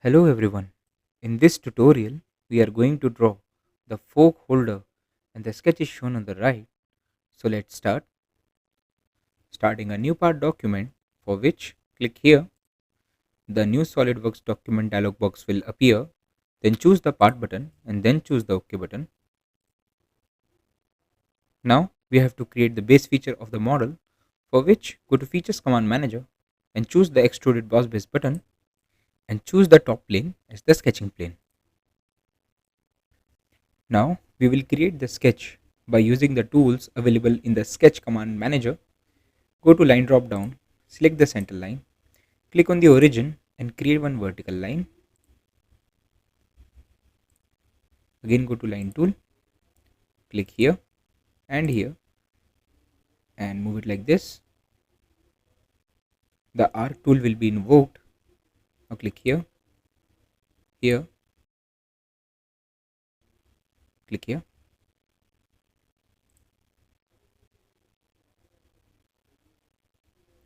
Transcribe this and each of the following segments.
Hello everyone. In this tutorial, we are going to draw the fork holder and the sketch is shown on the right. So let's start. Starting a new part document, for which click here. The new SolidWorks document dialog box will appear. Then choose the part button and then choose the OK button. Now we have to create the base feature of the model, for which go to Features Command Manager and choose the Extruded Boss Base button and choose the top plane as the sketching plane. Now we will create the sketch by using the tools available in the Sketch Command Manager. Go to Line drop down, select the center line, click on the origin and create one vertical line. Again go to Line tool, click here and move it like this. The arc tool will be invoked. Now click here, click here,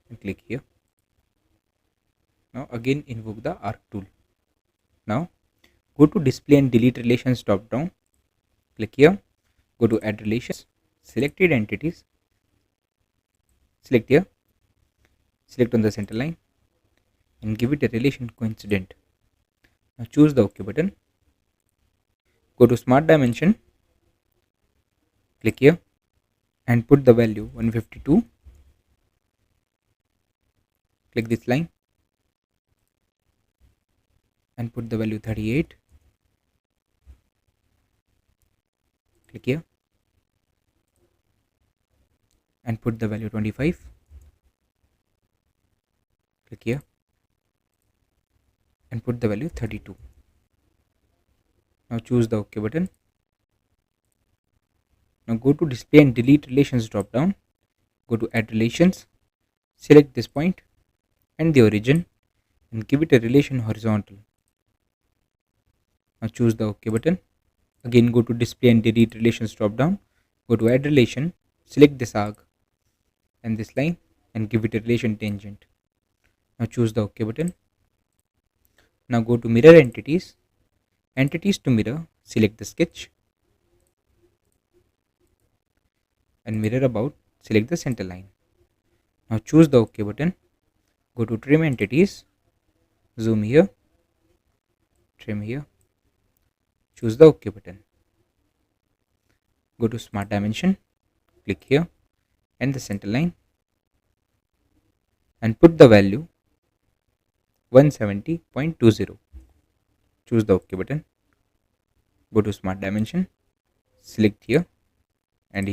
and click here. Now again invoke the arc tool. Now go to Display and Delete Relations drop down, click here, go to Add Relations, selected entities, select here, select on the center line and give it a relation coincident. Now choose the OK button, go to Smart Dimension, click here and put the value 152, click this line and put the value 38, click here and put the value 25, click here and put the value 32. Now choose the OK button. Now go to Display and Delete Relations drop down, go to Add Relations, select this point and the origin and give it a relation horizontal. Now choose the OK button. Again go to Display and Delete Relations drop down, go to Add Relation, select this arc and this line and give it a relation tangent. Now choose the OK button. Now go to Mirror Entities, Entities to Mirror, select the sketch and Mirror About, select the center line. Now choose the OK button, go to Trim Entities, zoom here, trim here, choose the OK button. Go to Smart Dimension, click here and the center line and put the value 170.20. Choose the OK button, go to Smart Dimension, select here and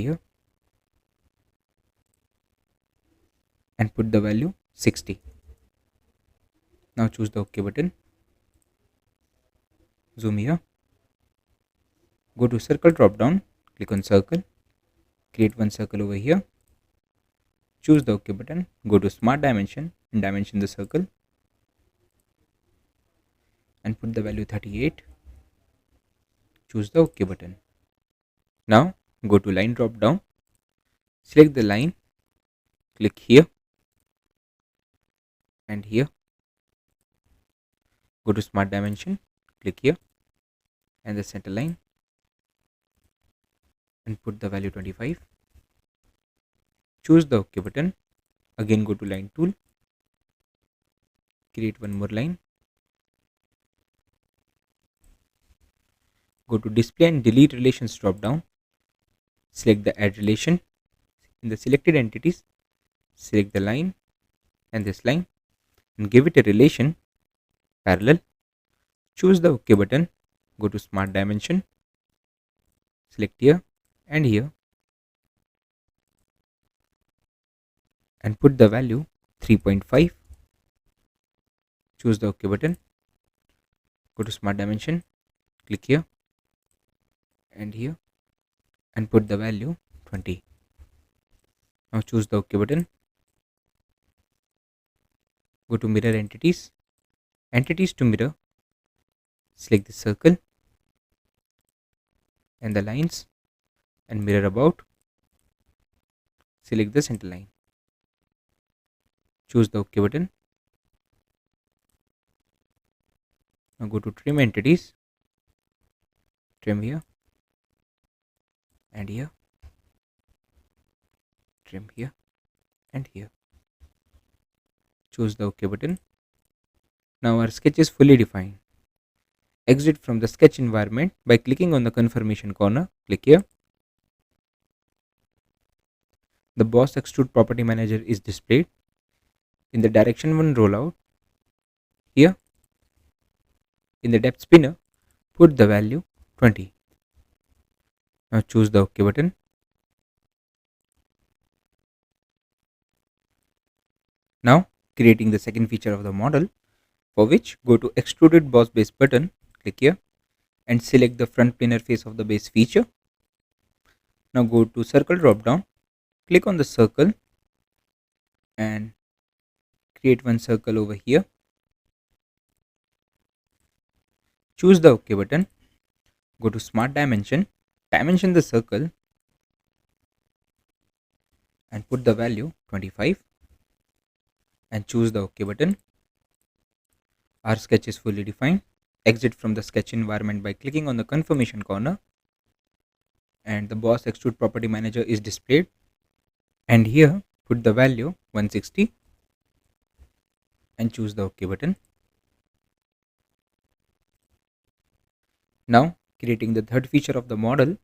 put the value 60. Now choose the OK button, zoom here, go to Circle drop down, click on Circle, create one circle over here, choose the OK button, go to Smart Dimension and dimension the circle and put the value 38, choose the OK button. Now go to Line drop down, select the line, click here and go to Smart Dimension, click here and the center line and put the value 25, choose the OK button. Again go to Line tool, create one more line, go to Display and Delete Relations drop down, select the Add Relation. In the selected entities, select the line and this line and give it a relation parallel. Choose the OK button, go to Smart Dimension, select here and and put the value 3.5. Choose the OK button, go to Smart Dimension, click here and put the value 20. Now choose the OK button, go to Mirror Entities, Entities to Mirror, select the circle and the lines and Mirror About, select the center line, choose the OK button, Now go to trim entities, trim here and here, trim here and here. Choose the OK button. Now our sketch is fully defined. Exit from the sketch environment by clicking on the confirmation corner. Click here. The Boss Extrude Property Manager is displayed. In the direction 1 rollout, here in the depth spinner, put the value 20. Now choose the OK button. Now creating the second feature of the model, for which go to Extruded Boss Base button, click here and select the front planar face of the base feature. Now go to Circle drop down, click on the circle and create one circle over here. Choose the OK button. Go to Smart Dimension, dimension the circle and put the value 25 and choose the OK button. Our sketch is fully defined. Exit from the sketch environment by clicking on the confirmation corner and the Boss Extrude Property Manager is displayed. And here put the value 160 and choose the OK button. Now creating the third feature of the model,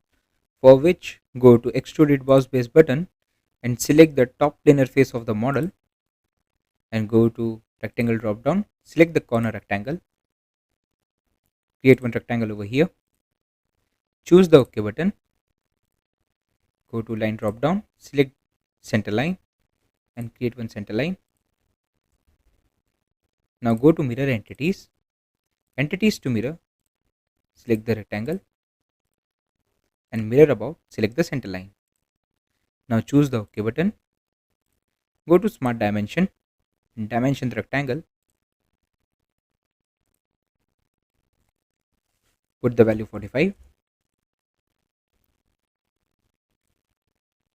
for which go to Extruded Boss Base button and select the top planar face of the model and go to rectangle drop down, select the corner rectangle, create one rectangle over here, choose the OK button, go to line drop down, select center line and create one center line. Now go to mirror entities, entities to mirror, select the rectangle and mirror above, select the center line. Now choose the OK button, go to Smart Dimension and dimension the rectangle, put the value 45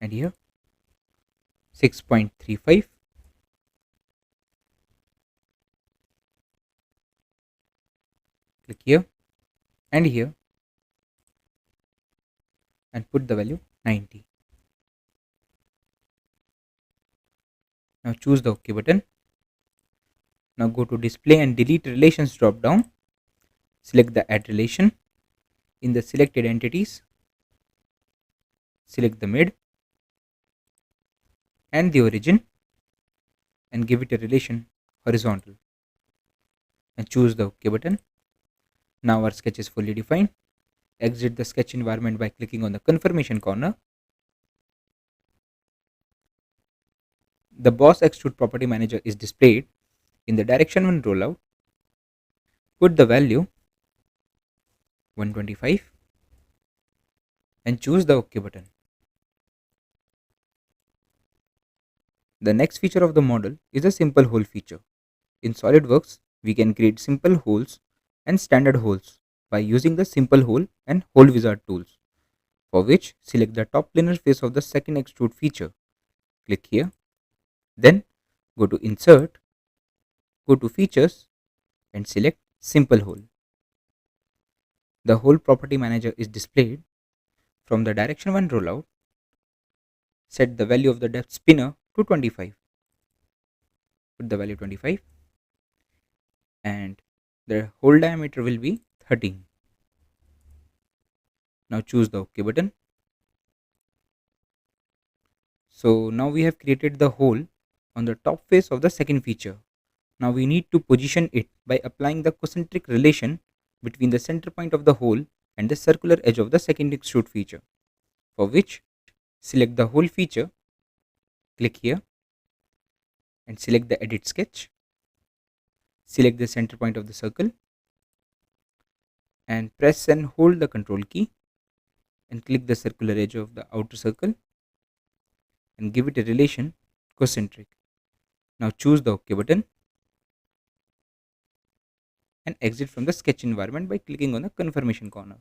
and here 6.35, click here and here and put the value 90. Now choose the OK button. Now go to Display and Delete Relations drop down, select the Add Relation. In the selected entities, select the mid and the origin and give it a relation horizontal and choose the OK button. Now our sketch is fully defined. Exit the sketch environment by clicking on the confirmation corner. The Boss Extrude Property Manager is displayed. In the direction 1 rollout, put the value 125 and choose the OK button. The next feature of the model is a simple hole feature. In SolidWorks, we can create simple holes and standard holes by using the simple hole and hole wizard tools, for which select the top planar face of the second extrude feature. Click here, then go to Insert, go to Features and select Simple Hole. The Hole Property Manager is displayed. From the direction 1 rollout, set the value of the depth spinner to 25. Put the value 25 and the hole diameter will be 13. Now choose the OK button. So now we have created the hole on the top face of the second feature. Now we need to position it by applying the concentric relation between the center point of the hole and the circular edge of the second extrude feature, for which select the hole feature, click here and select the edit sketch, select the center point of the circle and press and hold the control key and click the circular edge of the outer circle and give it a relation concentric. Now choose the OK button and exit from the sketch environment by clicking on the confirmation corner.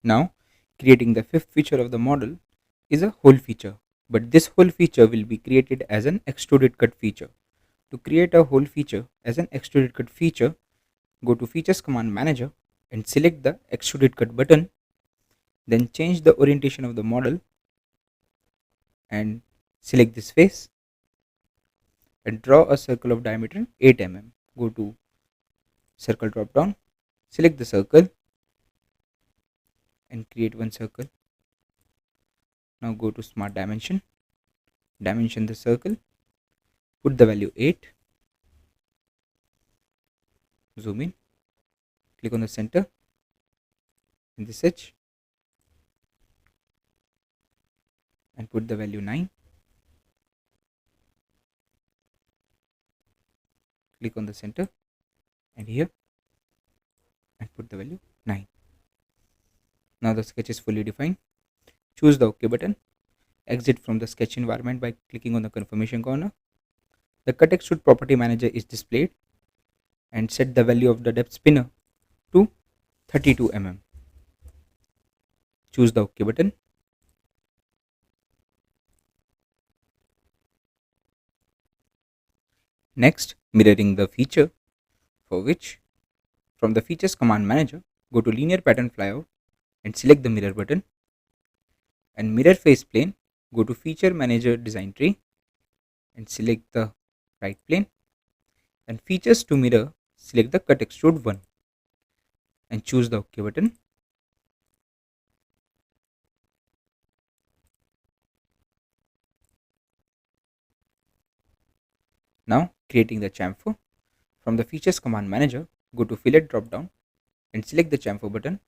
Now creating the fifth feature of the model is a hole feature, but this hole feature will be created as an extruded cut feature, To create a whole feature as an extruded cut feature, go to Features Command Manager and select the Extruded Cut button. Then change the orientation of the model and select this face and draw a circle of diameter 8 mm. Go to Circle drop down, select the circle and create one circle. Now go to Smart Dimension, dimension the circle, put the value 8, zoom in, click on the center in this edge and put the value 9. Click on the center and here and put the value 9. Now the sketch is fully defined. Choose the OK button. Exit from the sketch environment by clicking on the confirmation corner. The Cut Extrude property manager is displayed, and set the value of the depth spinner to 32 mm. Choose the OK button. Next, mirroring the feature, for which from the Features Command Manager, go to Linear Pattern Flyout and select the mirror button. And mirror face plane, go to Feature Manager Design Tree and select the right plane. And Features to mirror, select the Cut Extrude 1 and choose the OK button. Now creating the chamfer. From the Features Command Manager, go to Fillet drop down and select the chamfer button.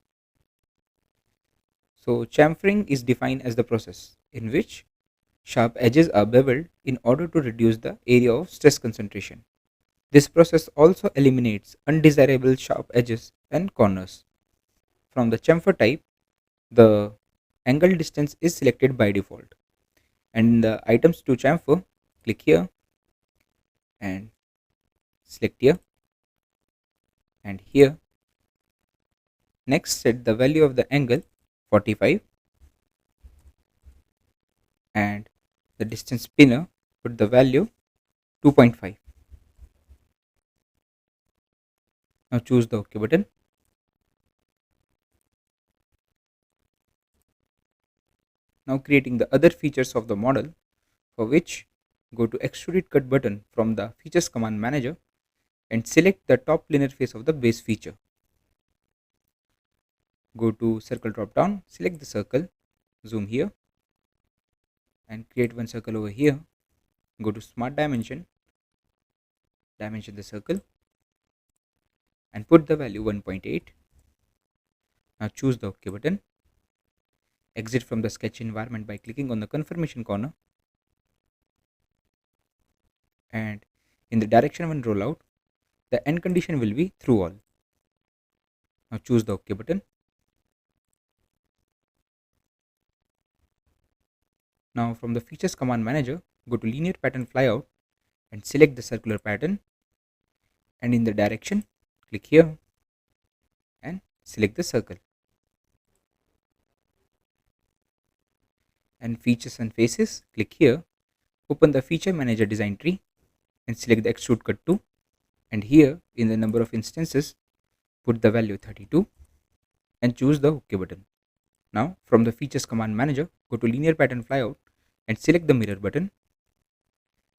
So chamfering is defined as the process in which sharp edges are beveled in order to reduce the area of stress concentration. This process also eliminates undesirable sharp edges and corners. From the chamfer type, the angle distance is selected by default. And in the items to chamfer, click here and select here and here. Next, set the value of the angle 45 and the distance spinner, put the value 2.5. Now choose the OK button. Now creating the other features of the model, for which go to Extruded Cut button from the Features Command Manager and select the top linear face of the base feature. Go to Circle drop down, select the circle, zoom here and create one circle over here. Go to Smart Dimension, dimension the circle and put the value 1.8. Now choose the OK button. Exit from the sketch environment by clicking on the confirmation corner, and in the direction 1 rollout, the end condition will be through all. Now choose the OK button. Now from the Features Command Manager, go to Linear Pattern Flyout and select the circular pattern, and in the direction, click here and select the circle. And Features and Faces, click here, open the Feature Manager Design Tree and select the Extrude Cut 2, and here in the number of instances, put the value 32 and choose the OK button. Now from the Features Command Manager, go to Linear Pattern Flyout and select the mirror button.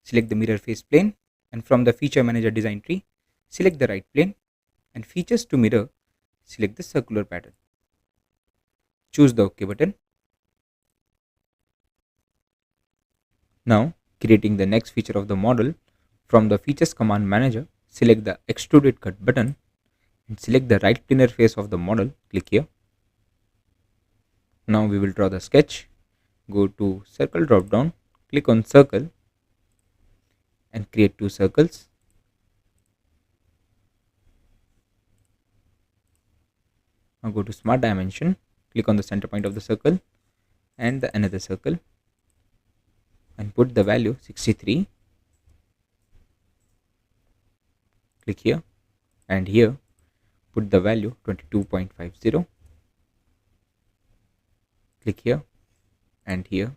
Select the mirror face plane, and from the Feature Manager Design Tree, select the right plane, and Features to mirror, select the circular pattern. Choose the OK button. Now creating the next feature of the model, from the Features Command Manager, select the Extruded Cut button and select the right planar face of the model. Click here. Now we will draw the sketch. Go to Circle drop down, click on Circle and create 2 circles. Now go to Smart Dimension, click on the center point of the circle and another circle and put the value 63. Click here and here put the value 22.50. Click here and here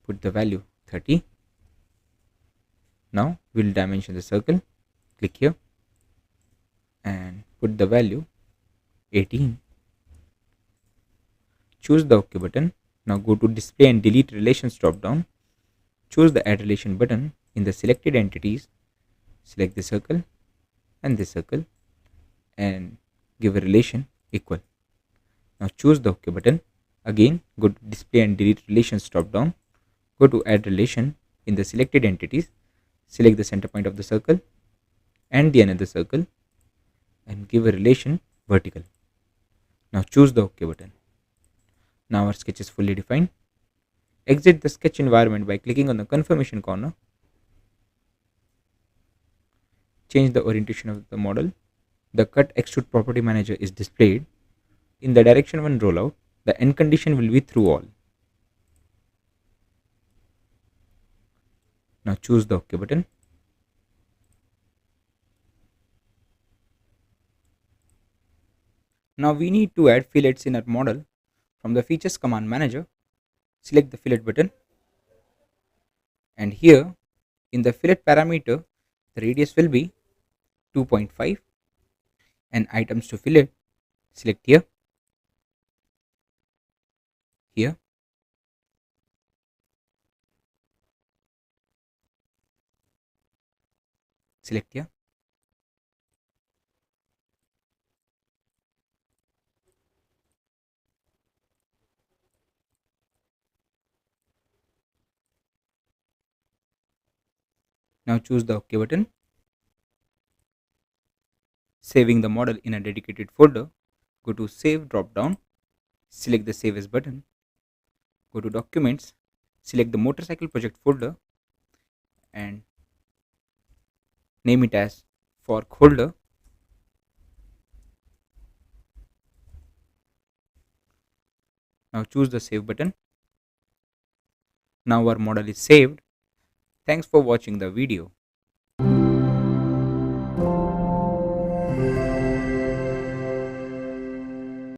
put the value 30. Now we'll dimension the circle. Click here and put the value 18. Choose the OK button. Now go to display and delete relations drop down. Choose the add relation button. In the selected entities, select the circle and this circle and give a relation equal. Now choose the OK button. Again go to display and delete relations drop down. Go to add relation. In the selected entities, select the center point of the circle and the another circle and give a relation vertical. Now choose the OK button. Now our sketch is fully defined. Exit the sketch environment by clicking on the confirmation corner. Change the orientation of the model. The cut extrude property manager is displayed. In the direction 1 rollout, the end condition will be through all. Now choose the OK button. Now we need to add fillets in our model. From the features command manager, select the fillet button, and here in the fillet parameter, the radius will be 2.5 and items to fillet, select here, select here. Now choose the OK button. Saving the model in a dedicated folder, go to Save drop down, select the Save As button, go to Documents, select the motorcycle project folder and name it as fork holder. Now choose the Save button. Now our model is saved. Thanks for watching the video.